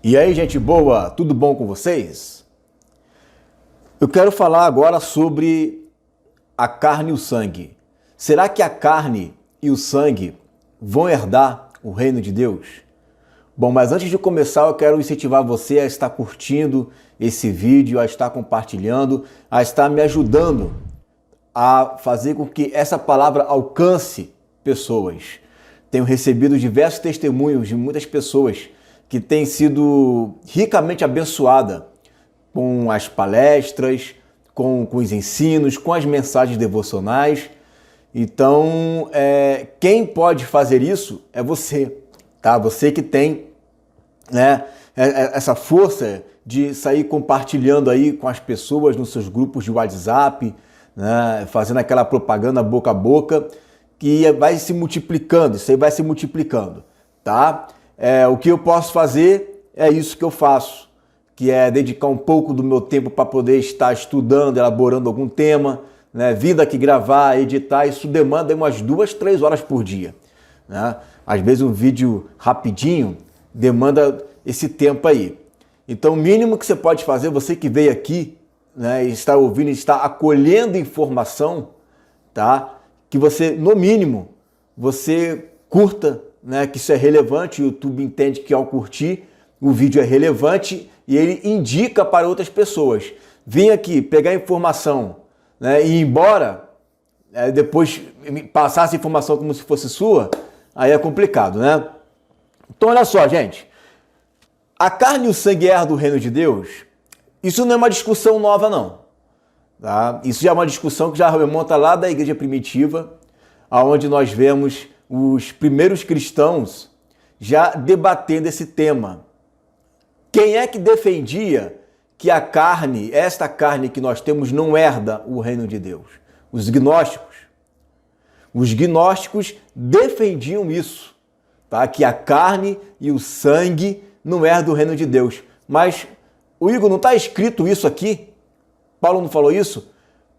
E aí, gente boa, tudo bom com vocês? Eu quero falar agora sobre a carne e o sangue. Será que a carne e o sangue vão herdar o reino de Deus? Bom, mas antes de começar, eu quero incentivar você a estar curtindo esse vídeo, a estar compartilhando, a estar me ajudando a fazer com que essa palavra alcance pessoas. Tenho recebido diversos testemunhos de muitas pessoas que têm sido ricamente abençoada com as palestras, com os ensinos, com as mensagens devocionais. Então, quem pode fazer isso é você, tá? Você que tem, né, essa força de sair compartilhando aí com as pessoas nos seus grupos de WhatsApp, né, fazendo aquela propaganda boca a boca, que vai se multiplicando, isso aí vai se multiplicando, tá? O que eu posso fazer é isso que eu faço, que é dedicar um pouco do meu tempo para poder estar estudando, elaborando algum tema, né, vindo aqui gravar, editar. Isso demanda umas 2, 3 horas por dia, né? Às vezes um vídeo rapidinho demanda esse tempo aí. Então o mínimo que você pode fazer, você que veio aqui, né, e está ouvindo, está acolhendo informação, tá? Que você, no mínimo, você curta, né, que isso é relevante. O YouTube entende que ao curtir o vídeo é relevante e ele indica para outras pessoas. Vim aqui pegar informação, né, e ir embora, depois passar essa informação como se fosse sua, aí é complicado, né? Então olha só, gente, a carne e o sangue herdam do reino de Deus, isso não é uma discussão nova não, tá? Isso já é uma discussão que já remonta lá da igreja primitiva, onde nós vemos os primeiros cristãos já debatendo esse tema. Quem é que defendia que a carne, esta carne que nós temos, não herda o reino de Deus? Os gnósticos. Os gnósticos defendiam isso, tá? Que a carne e o sangue não herdam o reino de Deus. Mas, o Igor, não está escrito isso aqui? Paulo não falou isso?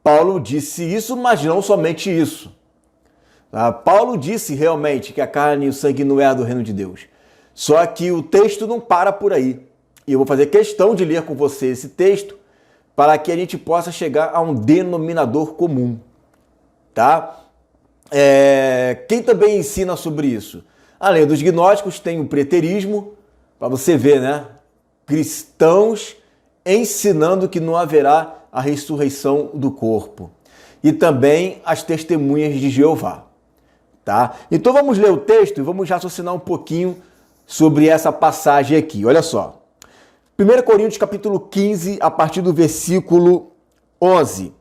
Paulo disse isso, mas não somente isso. Paulo disse realmente que a carne e o sangue não herdam do reino de Deus. Só que o texto não para por aí. E eu vou fazer questão de ler com você esse texto para que a gente possa chegar a um denominador comum, tá? Quem também ensina sobre isso? Além dos gnósticos, tem o preterismo, para você ver, né? Cristãos ensinando que não haverá a ressurreição do corpo. E também as testemunhas de Jeová. Tá? Então vamos ler o texto e vamos raciocinar um pouquinho sobre essa passagem aqui. Olha só. 1 Coríntios capítulo 15, a partir do versículo 11.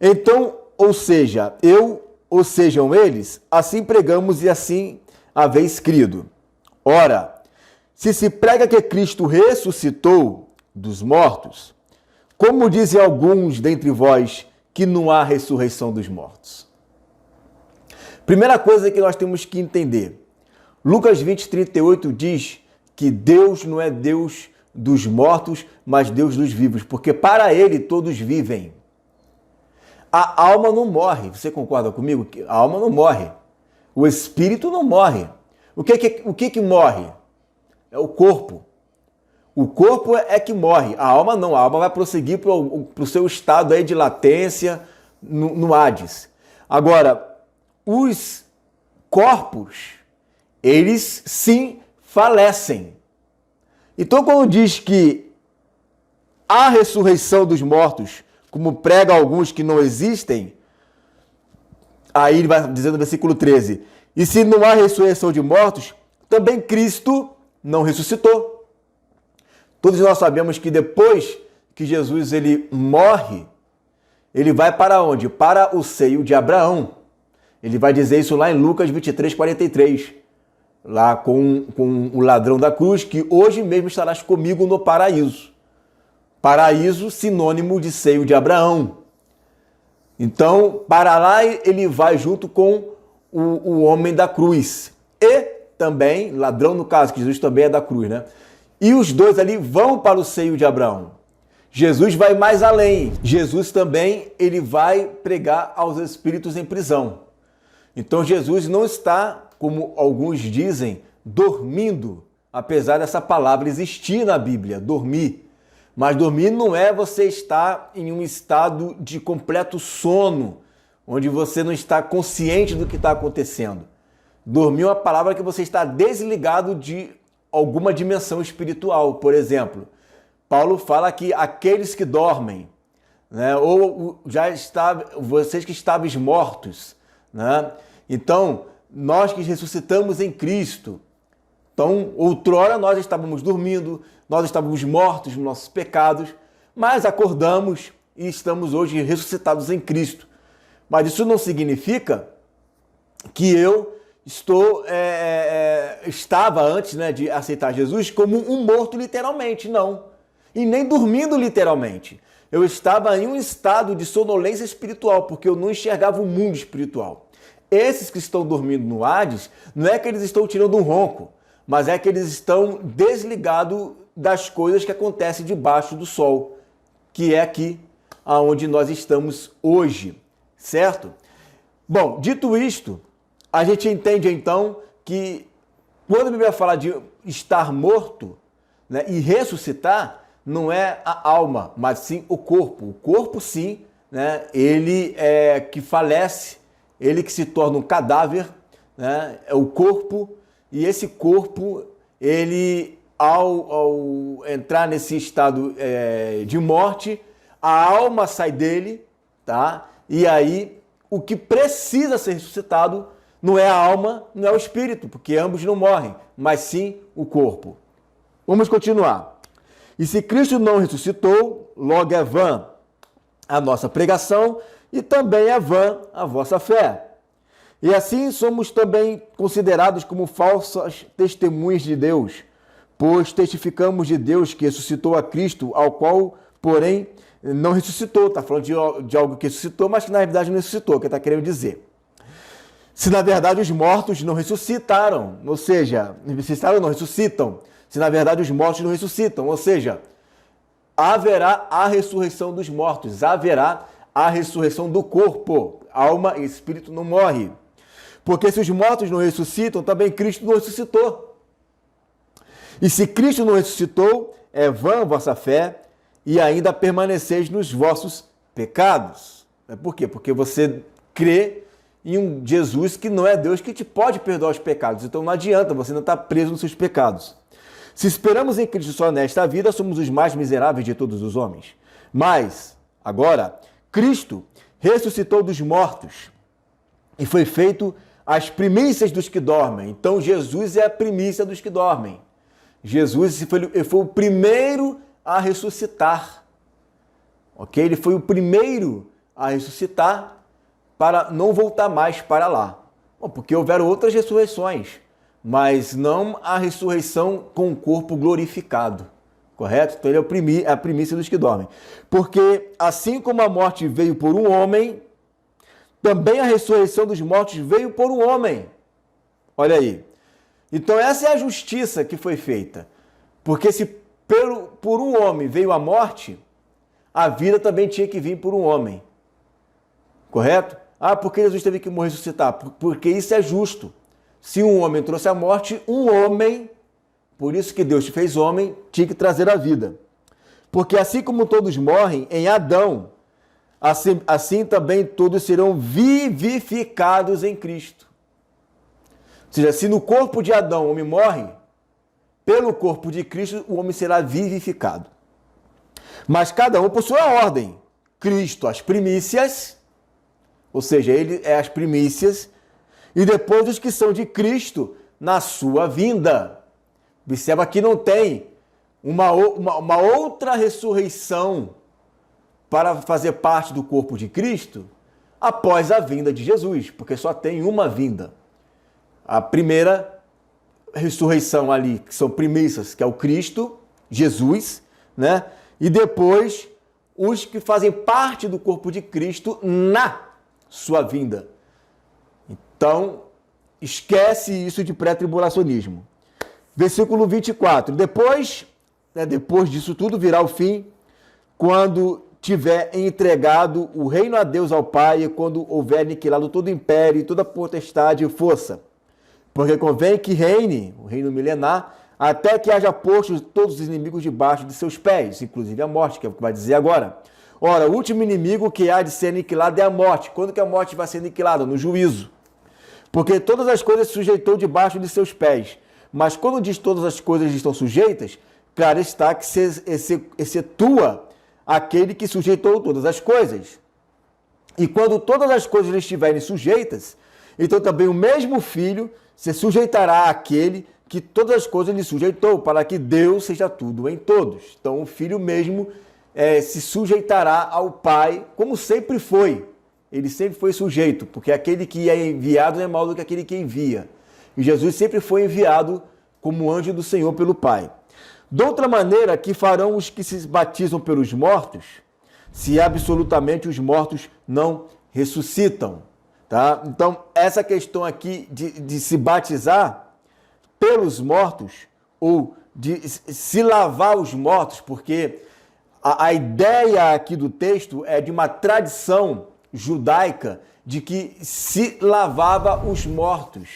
Então, ou seja, eu, ou sejam eles, assim pregamos e assim haveis crido. Ora, se prega que Cristo ressuscitou dos mortos, como dizem alguns dentre vós que não há ressurreição dos mortos? Primeira coisa que nós temos que entender. Lucas 20, 38 diz que Deus não é Deus dos mortos, mas Deus dos vivos, porque para Ele todos vivem. A alma não morre. Você concorda comigo? A alma não morre. O espírito não morre. O que morre? É o corpo. O corpo é que morre. A alma não. A alma vai prosseguir para o seu estado aí de latência no Hades. Agora, os corpos, eles sim falecem. Então, quando diz que há ressurreição dos mortos, como prega alguns que não existem, aí ele vai dizer no versículo 13, e se não há ressurreição de mortos, também Cristo não ressuscitou. Todos nós sabemos que depois que Jesus ele morre, ele vai para onde? Para o seio de Abraão. Ele vai dizer isso lá em Lucas 23, 43. Lá com o ladrão da cruz, que hoje mesmo estarás comigo no paraíso. Paraíso, sinônimo de seio de Abraão. Então, para lá ele vai junto com o homem da cruz. E também, ladrão no caso, que Jesus também é da cruz, né? E os dois ali vão para o seio de Abraão. Jesus vai mais além. Jesus também ele vai pregar aos espíritos em prisão. Então Jesus não está, como alguns dizem, dormindo apesar dessa palavra existir na Bíblia, dormir. Mas dormir não é você estar em um estado de completo sono, onde você não está consciente do que está acontecendo. Dormir é uma palavra que você está desligado de alguma dimensão espiritual. Por exemplo, Paulo fala que aqueles que dormem, né, ou vocês que estáveis mortos, né? Então, nós que ressuscitamos em Cristo, então, outrora nós estávamos dormindo, nós estávamos mortos nos nossos pecados, mas acordamos e estamos hoje ressuscitados em Cristo. Mas isso não significa que eu estava antes, né, de aceitar Jesus como um morto literalmente, não. E nem dormindo literalmente. Eu estava em um estado de sonolência espiritual, porque eu não enxergava o mundo espiritual. Esses que estão dormindo no Hades, não é que eles estão tirando um ronco, mas é que eles estão desligados das coisas que acontecem debaixo do sol, que é aqui onde nós estamos hoje, certo? Bom, dito isto, a gente entende então que quando a Bíblia fala de estar morto, né, e ressuscitar, não é a alma, mas sim o corpo. O corpo, sim, né, ele é que falece, ele que se torna um cadáver, né, é o corpo, e esse corpo, ele, ao entrar nesse estado de morte, a alma sai dele, tá? E aí, o que precisa ser ressuscitado não é a alma, não é o espírito, porque ambos não morrem, mas sim o corpo. Vamos continuar. E se Cristo não ressuscitou, logo é vã a nossa pregação e também é vã a vossa fé. E assim somos também considerados como falsas testemunhas de Deus, pois testificamos de Deus que ressuscitou a Cristo, ao qual, porém, não ressuscitou. Está falando de algo que ressuscitou, mas que na realidade não ressuscitou, que está querendo dizer. Se na verdade os mortos não ressuscitaram, ou seja, ressuscitaram ou não ressuscitam, se na verdade os mortos não ressuscitam, ou seja, haverá a ressurreição dos mortos, haverá a ressurreição do corpo, alma e espírito não morre. Porque se os mortos não ressuscitam, também Cristo não ressuscitou. E se Cristo não ressuscitou, é vã a vossa fé e ainda permaneceis nos vossos pecados. Por quê? Porque você crê em um Jesus que não é Deus, que te pode perdoar os pecados. Então não adianta, você não está preso nos seus pecados. Se esperamos em Cristo só nesta vida, somos os mais miseráveis de todos os homens. Mas, agora, Cristo ressuscitou dos mortos e foi feito as primícias dos que dormem. Então Jesus é a primícia dos que dormem. Jesus foi o primeiro a ressuscitar. Ok? Ele foi o primeiro a ressuscitar para não voltar mais para lá. Bom, porque houveram outras ressurreições, mas não a ressurreição com o corpo glorificado. Correto? Então ele é a primícia dos que dormem. Porque assim como a morte veio por um homem, também a ressurreição dos mortos veio por um homem. Olha aí. Então essa é a justiça que foi feita. Porque se por um homem veio a morte, a vida também tinha que vir por um homem. Correto? Ah, por que Jesus teve que morrer e ressuscitar? Porque isso é justo. Se um homem trouxe a morte, um homem, por isso que Deus te fez homem, tinha que trazer a vida. Porque assim como todos morrem em Adão, assim também todos serão vivificados em Cristo. Ou seja, se no corpo de Adão o homem morre, pelo corpo de Cristo o homem será vivificado. Mas cada um possui a ordem. Cristo, as primícias, ou seja, ele é as primícias, e depois os que são de Cristo na sua vinda. Observa que não tem uma outra ressurreição para fazer parte do corpo de Cristo após a vinda de Jesus, porque só tem uma vinda. A primeira ressurreição ali, que são primícias, que é o Cristo, Jesus, né? E depois os que fazem parte do corpo de Cristo na sua vinda. Então, esquece isso de pré-tribulacionismo. Versículo 24. Depois disso tudo virá o fim, quando tiver entregado o reino a Deus ao Pai, e quando houver aniquilado todo império, toda potestade e força. Porque convém que reine, o reino milenar, até que haja posto todos os inimigos debaixo de seus pés, inclusive a morte, que é o que vai dizer agora. Ora, o último inimigo que há de ser aniquilado é a morte. Quando que a morte vai ser aniquilada? No juízo. Porque todas as coisas se sujeitou debaixo de seus pés. Mas quando diz todas as coisas estão sujeitas, claro está que se excetua aquele que sujeitou todas as coisas. E quando todas as coisas estiverem sujeitas, então também o mesmo Filho se sujeitará àquele que todas as coisas lhe sujeitou, para que Deus seja tudo em todos. Então o Filho mesmo se sujeitará ao Pai, como sempre foi. Ele sempre foi sujeito, porque aquele que é enviado não é maior do que aquele que envia. E Jesus sempre foi enviado como anjo do Senhor pelo Pai. De outra maneira, que farão os que se batizam pelos mortos, se absolutamente os mortos não ressuscitam. Tá? Então, essa questão aqui de se batizar pelos mortos, ou de se lavar os mortos, porque a ideia aqui do texto é de uma tradição judaica de que se lavava os mortos,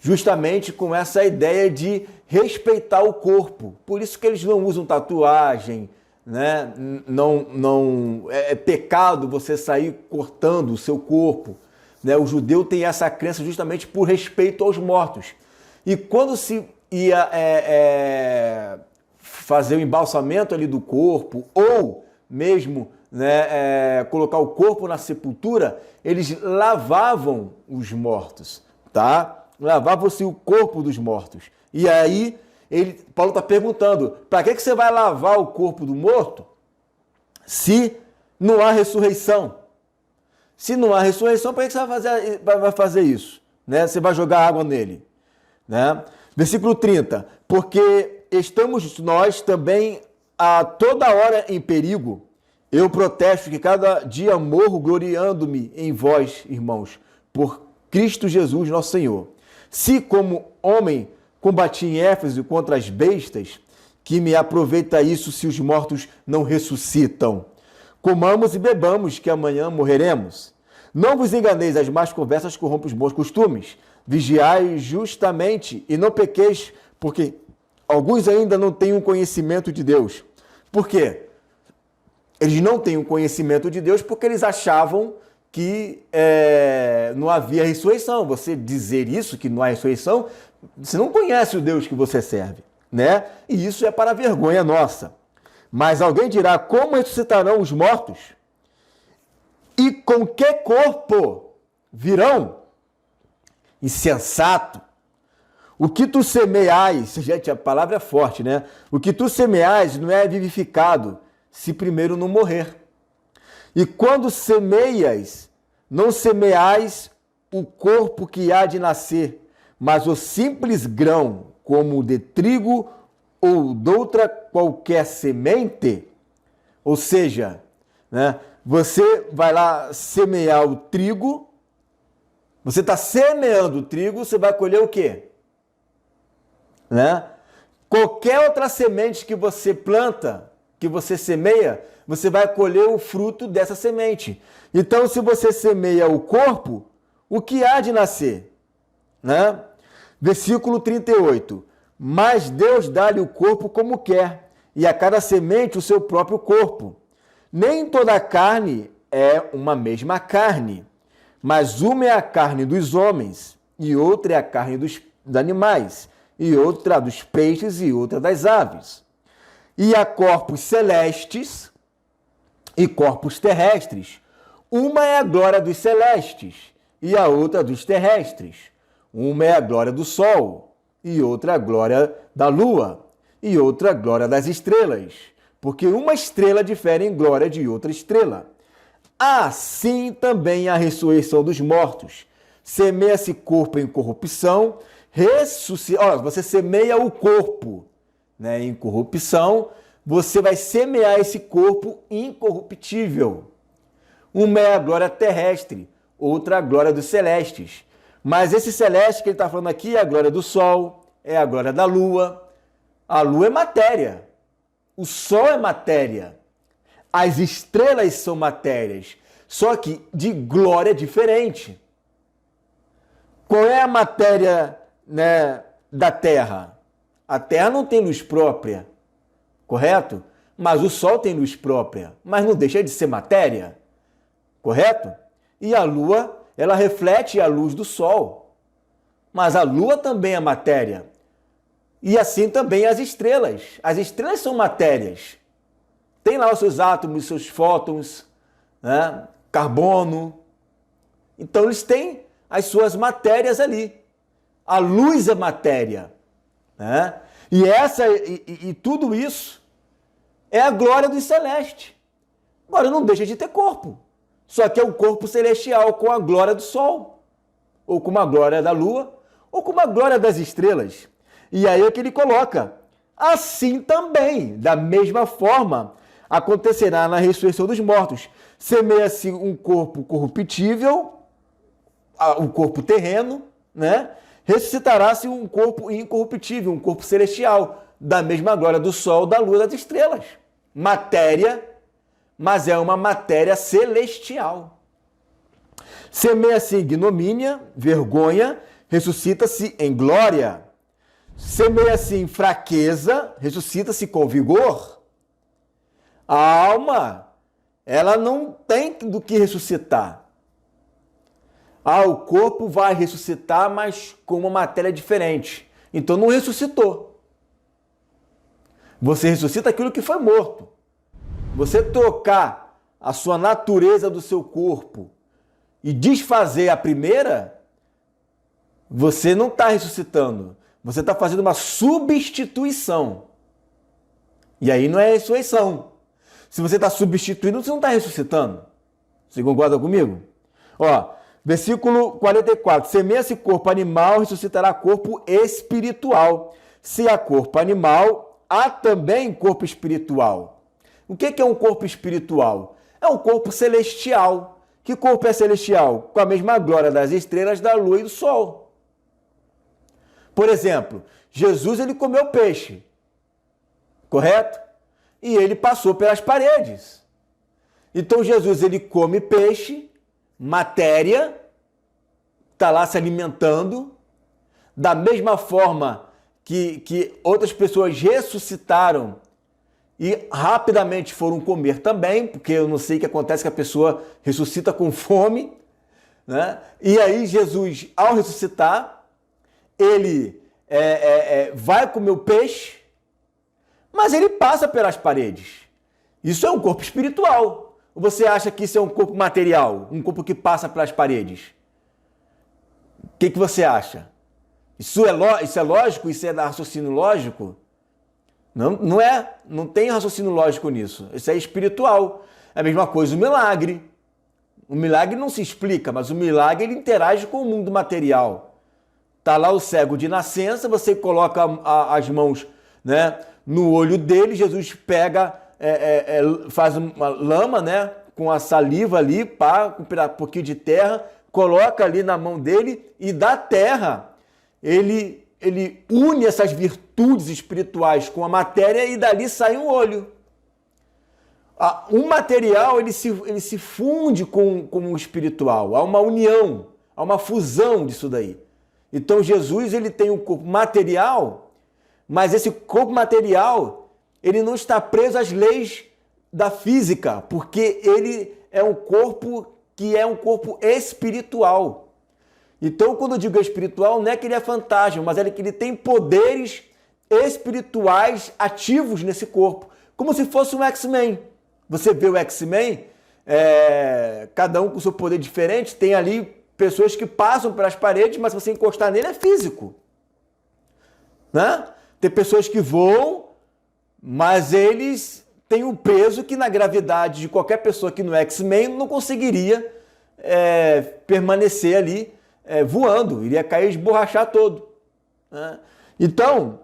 justamente com essa ideia de respeitar o corpo. Por isso que eles não usam tatuagem, né? Não é pecado você sair cortando o seu corpo, né? O judeu tem essa crença justamente por respeito aos mortos. E quando se ia fazer o embalsamento ali do corpo, ou mesmo, né, colocar o corpo na sepultura, eles lavavam os mortos, tá? Lavava-se o corpo dos mortos. E aí, Paulo está perguntando, para que você vai lavar o corpo do morto se não há ressurreição? Se não há ressurreição, para que você vai fazer isso? Né? Você vai jogar água nele. Né? Versículo 30. Porque estamos nós também a toda hora em perigo. Eu protesto que cada dia morro gloriando-me em vós, irmãos, por Cristo Jesus, nosso Senhor. Se como homem combati em Éfeso contra as bestas, que me aproveita isso se os mortos não ressuscitam? Comamos e bebamos, que amanhã morreremos. Não vos enganeis, as más conversas corrompem os bons costumes. Vigiai justamente e não pequeis, porque alguns ainda não têm um conhecimento de Deus. Por quê? Eles não têm um conhecimento de Deus porque eles achavam que não havia ressurreição. Você dizer isso, que não há ressurreição, você não conhece o Deus que você serve, né? E isso é para a vergonha nossa. Mas alguém dirá, como ressuscitarão os mortos? E com que corpo virão? Insensato! O que tu semeais, gente, a palavra é forte, né? O que tu semeais não é vivificado, se primeiro não morrer. E quando semeias, não semeais o corpo que há de nascer, mas o simples grão, como o de trigo ou de outra qualquer semente. Ou seja, né, você vai lá semear o trigo, você está semeando o trigo, você vai colher o quê? Né? Qualquer outra semente que você planta, que você semeia, você vai colher o fruto dessa semente. Então, se você semeia o corpo, o que há de nascer? Né? Versículo 38. Mas Deus dá-lhe o corpo como quer, e a cada semente o seu próprio corpo. Nem toda a carne é uma mesma carne, mas uma é a carne dos homens, e outra é a carne dos animais, e outra dos peixes, e outra das aves. E há corpos celestes e corpos terrestres. Uma é a glória dos celestes, e a outra dos terrestres. Uma é a glória do sol, e outra a glória da lua, e outra a glória das estrelas, porque uma estrela difere em glória de outra estrela. Assim também a ressurreição dos mortos. Semeia-se corpo em corrupção, você semeia o corpo, né, em corrupção, você vai semear esse corpo incorruptível. Uma é a glória terrestre, outra a glória dos celestes. Mas esse celeste que ele está falando aqui é a glória do sol, é a glória da lua. A lua é matéria, o sol é matéria, as estrelas são matérias, só que de glória diferente. Qual é a matéria, né, da Terra? A Terra não tem luz própria, correto? Mas o Sol tem luz própria, mas não deixa de ser matéria, correto? E a Lua, ela reflete a luz do Sol, mas a Lua também é matéria. E assim também as estrelas. As estrelas são matérias. Tem lá os seus átomos, os seus fótons, né? Carbono. Então eles têm as suas matérias ali. A luz é matéria, né? E tudo isso é a glória do celeste. Agora não deixa de ter corpo. Só que é um corpo celestial com a glória do sol, ou com a glória da lua, ou com a glória das estrelas. E aí é que ele coloca: assim também, da mesma forma, acontecerá na ressurreição dos mortos. Semeia-se um corpo corruptível, um corpo terreno, né? Ressuscitará-se um corpo incorruptível, um corpo celestial, da mesma glória do sol, da lua e das estrelas. Matéria, mas é uma matéria celestial. Semeia-se ignomínia, vergonha, ressuscita-se em glória. Semeia-se em fraqueza, ressuscita-se com vigor. A alma, ela não tem do que ressuscitar. O corpo vai ressuscitar, mas com uma matéria diferente. Então não ressuscitou. Você ressuscita aquilo que foi morto. Você trocar a sua natureza do seu corpo e desfazer a primeira, você não está ressuscitando. Você está fazendo uma substituição. E aí não é ressurreição. Se você está substituindo, você não está ressuscitando. Você concorda comigo? Versículo 44. Semeia-se corpo animal, ressuscitará corpo espiritual. Se há corpo animal, há também corpo espiritual. O que é um corpo espiritual? É um corpo celestial. Que corpo é celestial? Com a mesma glória das estrelas, da lua e do sol. Por exemplo, Jesus ele comeu peixe, correto? E ele passou pelas paredes. Então Jesus ele come peixe, matéria, está lá se alimentando, da mesma forma que outras pessoas ressuscitaram e rapidamente foram comer também, porque eu não sei o que acontece, que a pessoa ressuscita com fome, né? E aí Jesus, ao ressuscitar, ele vai comer o peixe, mas ele passa pelas paredes. Isso é um corpo espiritual. Ou você acha que isso é um corpo material, um corpo que passa pelas paredes? O que você acha? Isso é lógico? Isso é raciocínio lógico? Não é. Não tem raciocínio lógico nisso. Isso é espiritual. É a mesma coisa o milagre. O milagre não se explica, mas o milagre ele interage com o mundo material. Está lá o cego de nascença, você coloca as mãos, né, no olho dele, Jesus pega, faz uma lama, né, com a saliva ali, com um pouquinho de terra, coloca ali na mão dele e da terra ele une essas virtudes espirituais com a matéria e dali sai um olho. O material ele se funde com o espiritual, há uma união, há uma fusão disso daí. Então Jesus ele tem um corpo material, mas esse corpo material ele não está preso às leis da física, porque ele é um corpo que é um corpo espiritual. Então, quando eu digo espiritual, não é que ele é fantasma, mas é que ele tem poderes espirituais ativos nesse corpo, como se fosse um X-Men. Você vê o X-Men, cada um com seu poder diferente, tem ali pessoas que passam pelas paredes, mas se você encostar nele é físico. Né? Tem pessoas que voam, mas eles têm um peso que na gravidade de qualquer pessoa que no X-Men não conseguiria permanecer ali voando, iria cair e esborrachar todo. Né? Então,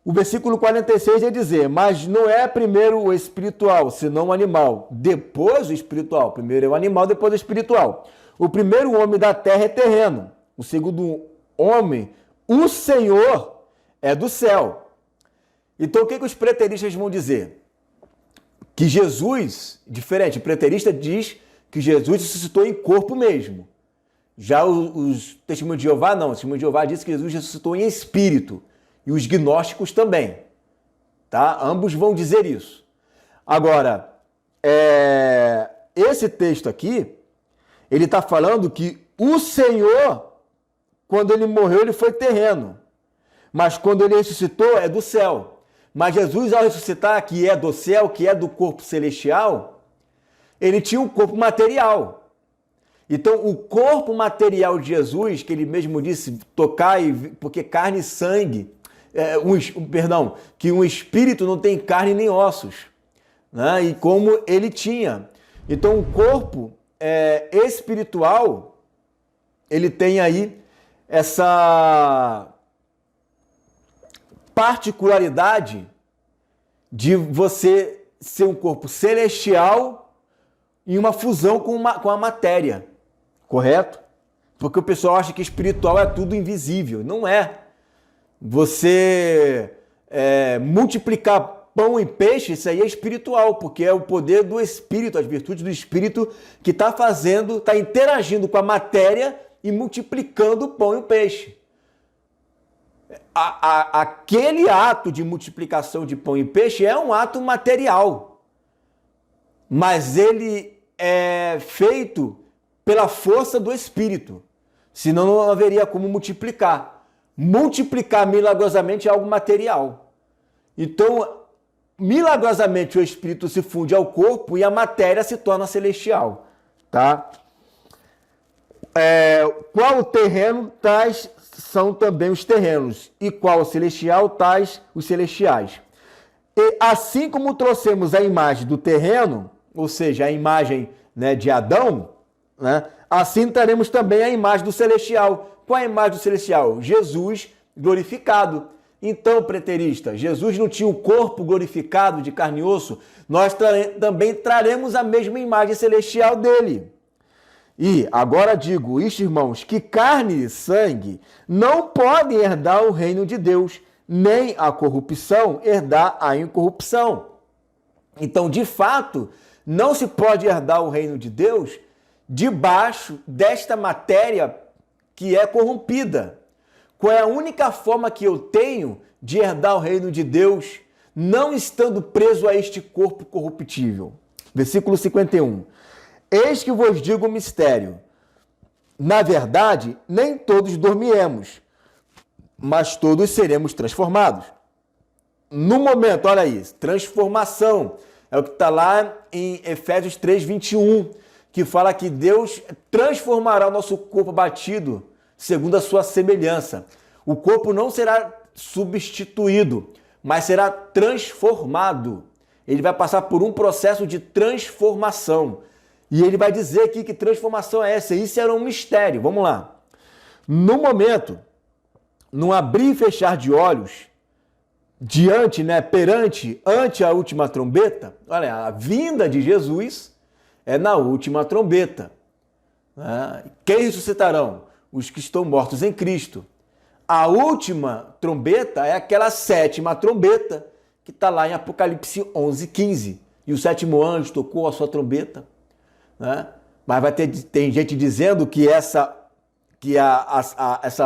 o versículo 46 vai dizer: mas não é primeiro o espiritual, senão o animal, depois o espiritual. Primeiro é o animal, depois o espiritual. O primeiro homem da terra é terreno, o segundo homem, o Senhor, é do céu. Então o que os preteristas vão dizer? Que Jesus, diferente, o preterista diz que Jesus ressuscitou em corpo mesmo. Já os testemunhos de Jeová não, o testemunho de Jeová diz que Jesus ressuscitou em espírito. e os gnósticos também, tá? Ambos vão dizer isso. Agora, esse texto aqui, ele está falando que o Senhor, quando ele morreu, ele foi terreno, mas quando ele ressuscitou, é do céu. Mas Jesus, ao ressuscitar, que é do céu, que é do corpo celestial, ele tinha um corpo material. Então, o corpo material de Jesus, que ele mesmo disse, porque carne e sangue, que um espírito não tem carne nem ossos, né? E como ele tinha. Então, o corpo espiritual, ele tem aí essa particularidade de você ser um corpo celestial em uma fusão com a matéria. Correto? Porque o pessoal acha que espiritual é tudo invisível. Não é. Você multiplicar pão e peixe, isso aí é espiritual, porque é o poder do Espírito, as virtudes do Espírito que está interagindo com a matéria e multiplicando o pão e o peixe. Aquele ato de multiplicação de pão e peixe é um ato material, mas ele é feito pela força do Espírito, senão não haveria como multiplicar. Multiplicar milagrosamente é algo material. Então, milagrosamente o Espírito se funde ao corpo e a matéria se torna celestial. Tá? Qual o terreno, tais são também os terrenos, e qual o celestial, tais os celestiais. E assim como trouxemos a imagem do terreno, ou seja, a imagem, né, de Adão, né, assim teremos também a imagem do celestial. Qual é a imagem do celestial? Jesus glorificado. Então, preterista, Jesus não tinha o corpo glorificado de carne e osso, nós também traremos a mesma imagem celestial dele. E agora digo isto, irmãos, que carne e sangue não podem herdar o reino de Deus, nem a corrupção herdar a incorrupção. Então, de fato, não se pode herdar o reino de Deus debaixo desta matéria que é corrompida. Qual é a única forma que eu tenho de herdar o reino de Deus, não estando preso a este corpo corruptível? Versículo 51. Eis que vos digo o mistério. Na verdade, nem todos dormiremos, mas todos seremos transformados. No momento, olha aí, transformação. É o que está lá em Efésios 3:21, que fala que Deus transformará o nosso corpo abatido segundo a sua semelhança. O corpo não será substituído, mas será transformado. Ele vai passar por um processo de transformação. E ele vai dizer aqui que transformação é essa. Isso era um mistério. Vamos lá. No momento, num abrir e fechar de olhos, ante a última trombeta, olha, a vinda de Jesus é na última trombeta. Quem ressuscitarão? Os que estão mortos em Cristo. A última trombeta é aquela sétima trombeta que está lá em Apocalipse 11:15. E o sétimo anjo tocou a sua trombeta. Mas tem gente dizendo que essa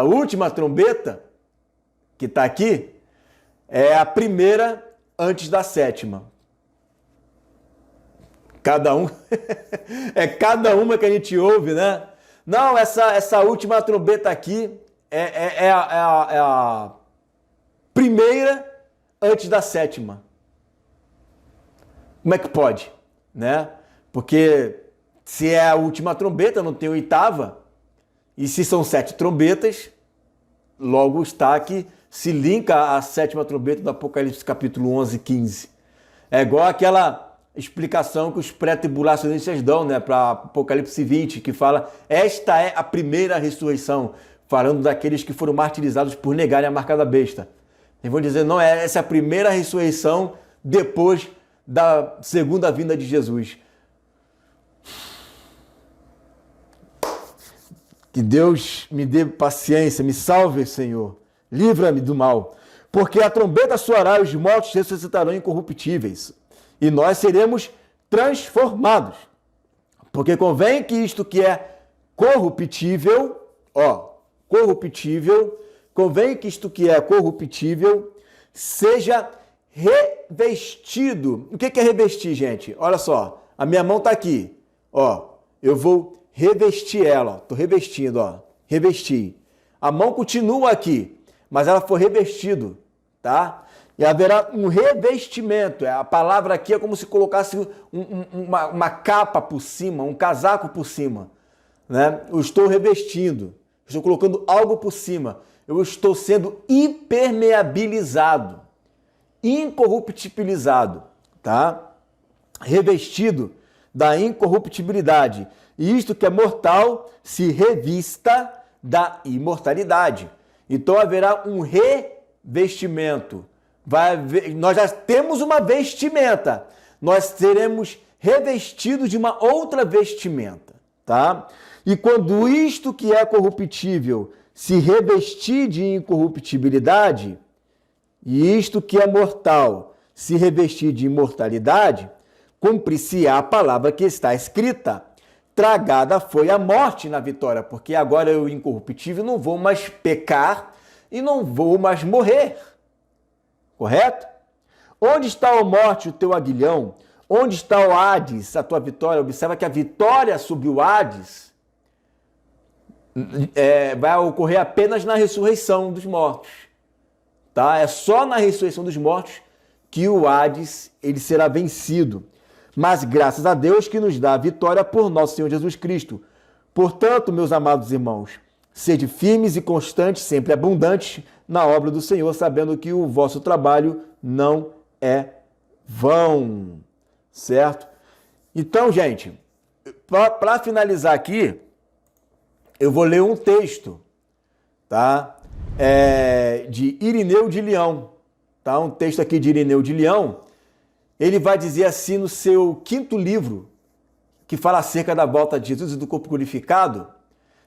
última trombeta que está aqui é a primeira antes da sétima. Cada uma que a gente ouve, né? Não, essa última trombeta aqui é a primeira antes da sétima. Como é que pode? Né? Porque se é a última trombeta, não tem oitava. E se são 7 trombetas, logo está que se linka à sétima trombeta do Apocalipse capítulo 11:15. É igual aquela explicação que os pré-tribulacionistas dão, né, para Apocalipse 20, que fala: esta é a primeira ressurreição, falando daqueles que foram martirizados por negarem a marca da besta. Eles vão dizer: não, essa é a primeira ressurreição depois da segunda vinda de Jesus. Que Deus me dê paciência, me salve, Senhor. Livra-me do mal. Porque a trombeta soará e os mortos ressuscitarão incorruptíveis. E nós seremos transformados. Porque convém que isto que é corruptível convém que isto que é corruptível seja revestido. O que é revestir, gente? Olha só, a minha mão está aqui, ó, eu vou revestir ela, estou revestindo, ó, revesti. A mão continua aqui, mas ela foi revestido, tá? E haverá um revestimento. A palavra aqui é como se colocasse uma capa por cima, um casaco por cima, né? Eu estou revestindo, estou colocando algo por cima. Eu estou sendo impermeabilizado, incorruptibilizado, tá? Revestido da incorruptibilidade. E isto que é mortal se revista da imortalidade. Então haverá um revestimento. Nós já temos uma vestimenta, nós seremos revestidos de uma outra vestimenta, tá? E quando isto que é corruptível se revestir de incorruptibilidade, e isto que é mortal se revestir de imortalidade, cumprir-se-á a palavra que está escrita: tragada foi a morte na vitória, porque agora eu, incorruptível, não vou mais pecar e não vou mais morrer. Correto? Onde está, a morte, o teu aguilhão? Onde está o Hades, a tua vitória? Observa que a vitória sobre o Hades vai ocorrer apenas na ressurreição dos mortos. Tá? É só na ressurreição dos mortos que o Hades ele será vencido. Mas graças a Deus que nos dá a vitória por nosso Senhor Jesus Cristo. Portanto, meus amados irmãos, sede firmes e constantes, sempre abundantes na obra do Senhor, sabendo que o vosso trabalho não é vão. Certo? Então, gente, para finalizar aqui, eu vou ler um texto, tá? De Irineu de Leão, tá? Um texto aqui de Irineu de Leão. Ele vai dizer assim no seu 5º livro, que fala acerca da volta de Jesus e do corpo glorificado,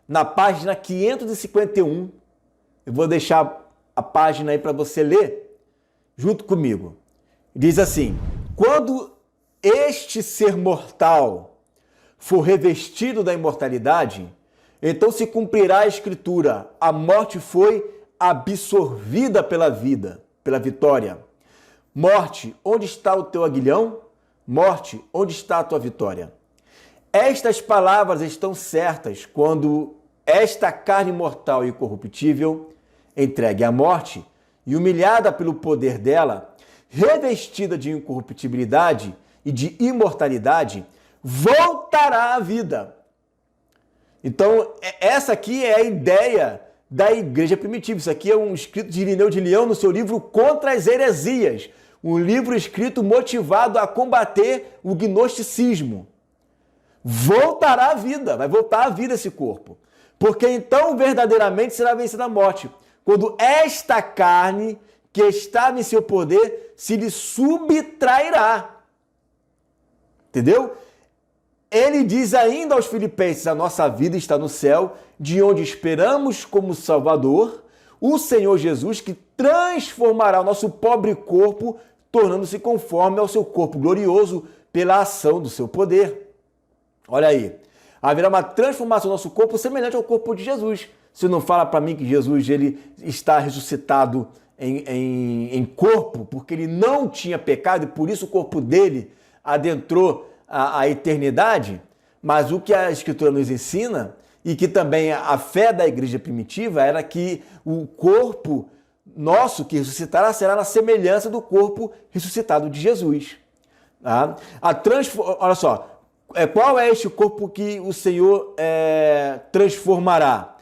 na página 551. Eu vou deixar a página aí para você ler junto comigo. Diz assim: quando este ser mortal for revestido da imortalidade, então se cumprirá a escritura: a morte foi absorvida pela vida, pela vitória. Morte, onde está o teu aguilhão? Morte, onde está a tua vitória? Estas palavras estão certas quando esta carne mortal e corruptível, entregue à morte e humilhada pelo poder dela, revestida de incorruptibilidade e de imortalidade, voltará à vida. Então, essa aqui é a ideia da igreja primitiva. Isso aqui é um escrito de Irineu de Leão no seu livro Contra as Heresias, um livro escrito motivado a combater o gnosticismo. Voltará à vida, vai voltar à vida esse corpo. Porque então verdadeiramente será vencida a morte. Quando esta carne que estava em seu poder se lhe subtrairá. Entendeu? Ele diz ainda aos filipenses: a nossa vida está no céu, de onde esperamos como Salvador o Senhor Jesus, que transformará o nosso pobre corpo, tornando-se conforme ao seu corpo glorioso pela ação do seu poder. Olha aí, haverá uma transformação do nosso corpo semelhante ao corpo de Jesus. Você não fala para mim que Jesus ele está ressuscitado em corpo, porque ele não tinha pecado e por isso o corpo dele adentrou a eternidade? Mas o que a Escritura nos ensina, e que também a fé da igreja primitiva, era que o corpo nosso que ressuscitará será na semelhança do corpo ressuscitado de Jesus. Tá? Olha só, qual é este corpo que o Senhor transformará?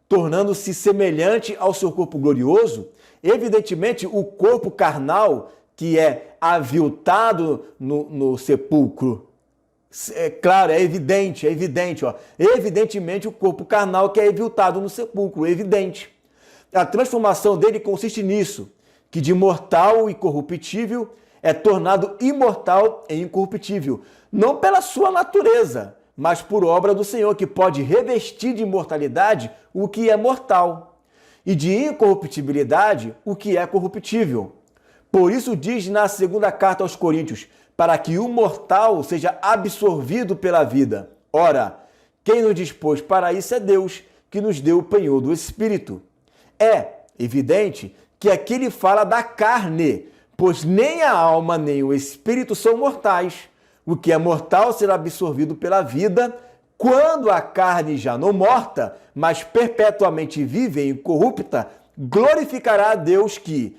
Tornando-se semelhante ao seu corpo glorioso. Evidentemente, o corpo carnal que é aviltado no sepulcro, claro, é evidente, ó. Evidentemente o corpo carnal que é aviltado no sepulcro, evidente. A transformação dele consiste nisso, que de mortal e corruptível é tornado imortal e incorruptível, não pela sua natureza, mas por obra do Senhor, que pode revestir de imortalidade o que é mortal, e de incorruptibilidade o que é corruptível. Por isso diz na segunda carta aos Coríntios, para que o mortal seja absorvido pela vida. Ora, quem nos dispôs para isso é Deus, que nos deu o penhor do Espírito. evidente que aqui ele fala da carne, pois nem a alma nem o espírito são mortais. O que é mortal será absorvido pela vida. Quando a carne já não morta, mas perpetuamente vive e incorrupta, glorificará a Deus que,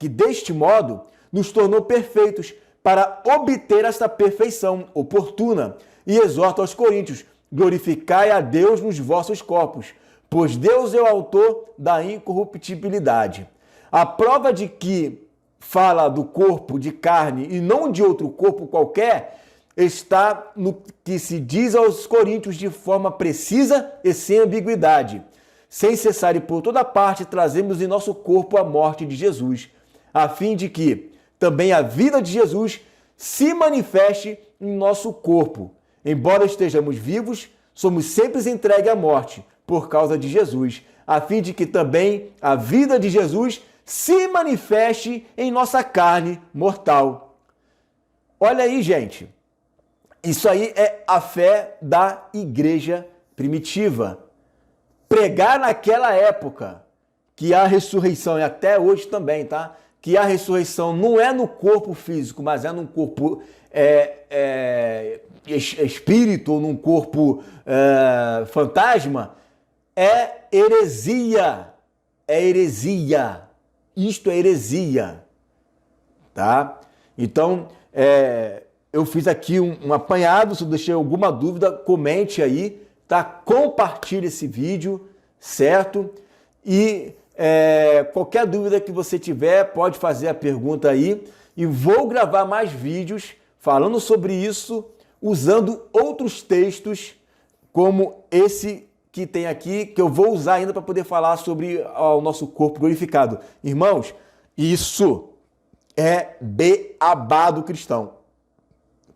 deste modo, nos tornou perfeitos para obter esta perfeição oportuna. E exorta aos coríntios: glorificai a Deus nos vossos corpos, pois Deus é o autor da incorruptibilidade. A prova de que fala do corpo de carne e não de outro corpo qualquer está no que se diz aos coríntios de forma precisa e sem ambiguidade. Sem cessar e por toda parte trazemos em nosso corpo a morte de Jesus, a fim de que também a vida de Jesus se manifeste em nosso corpo. Embora estejamos vivos, somos sempre entregues à morte por causa de Jesus, a fim de que também a vida de Jesus se manifeste em nossa carne mortal. Olha aí, gente. Isso aí é a fé da igreja primitiva. Pregar naquela época que a ressurreição, e até hoje também, tá? Que a ressurreição não é no corpo físico, mas é num corpo espírito, ou num corpo fantasma, é heresia. É heresia. Isto é heresia. Tá? Então, eu fiz aqui um apanhado. Se eu deixei alguma dúvida, comente aí, tá? Compartilhe esse vídeo, certo? E qualquer dúvida que você tiver, pode fazer a pergunta aí. E vou gravar mais vídeos falando sobre isso, usando outros textos, como esse que tem aqui, que eu vou usar ainda para poder falar sobre o nosso corpo glorificado. Irmãos, isso é beabá do cristão.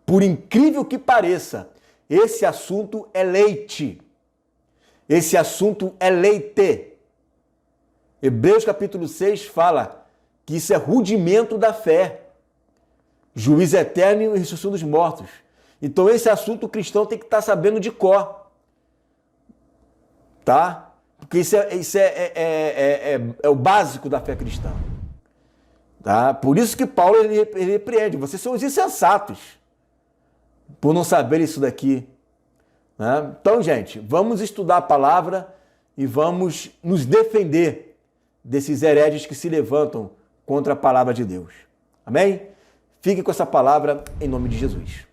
Por incrível que pareça, esse assunto é leite. Esse assunto é leite. Hebreus capítulo 6 fala que isso é rudimento da fé. Juízo eterno e ressurreição dos mortos. Então esse assunto o cristão tem que estar sabendo de cor. Tá? Porque isso é o básico da fé cristã. Tá? Por isso que Paulo ele repreende. Vocês são os insensatos por não saber isso daqui. Né? Então, gente, vamos estudar a palavra e vamos nos defender desses hereges que se levantam contra a palavra de Deus. Amém? Fique com essa palavra em nome de Jesus.